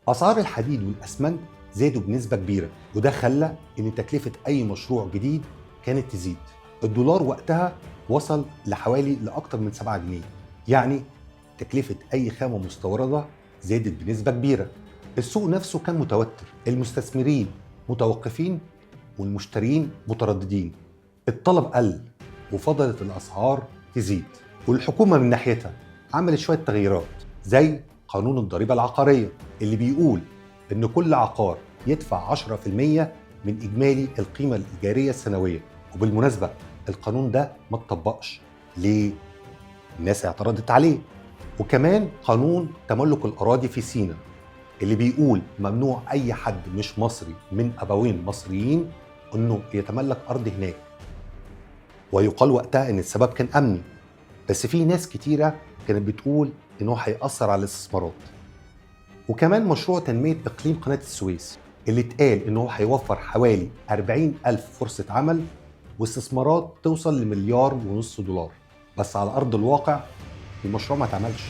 أسعار الحديد والأسمنت زادوا بنسبة كبيرة، وده خلى إن تكلفة أي مشروع جديد كانت تزيد. الدولار وقتها وصل لأكتر من 7 جنيه، يعني تكلفة أي خامة مستوردة زادت بنسبة كبيرة. السوق نفسه كان متوتر، المستثمرين متوقفين والمشترين مترددين. الطلب قل وفضلت الأسعار تزيد، والحكومة من ناحيتها عملت شوية تغييرات زي قانون الضريبة العقارية اللي بيقول إن كل عقار يدفع 10% من إجمالي القيمة الإيجارية السنوية. وبالمناسبة القانون ده ما اتطبقش. ليه؟ الناس اعترضت عليه. وكمان قانون تملك الأراضي في سيناء اللي بيقول ممنوع أي حد مش مصري من أبوين مصريين إنه يتملك أرض هناك، ويقال وقتها إن السبب كان أمني. بس في ناس كتيرة كانت بتقول إنه هيأثر على الاستثمارات. وكمان مشروع تنمية إقليم قناة السويس اللي اتقال إنه هيوفر حوالي 40,000 فرصة عمل واستثمارات توصل ل1.5 مليار دولار، بس على أرض الواقع المشروع ما اتعملش.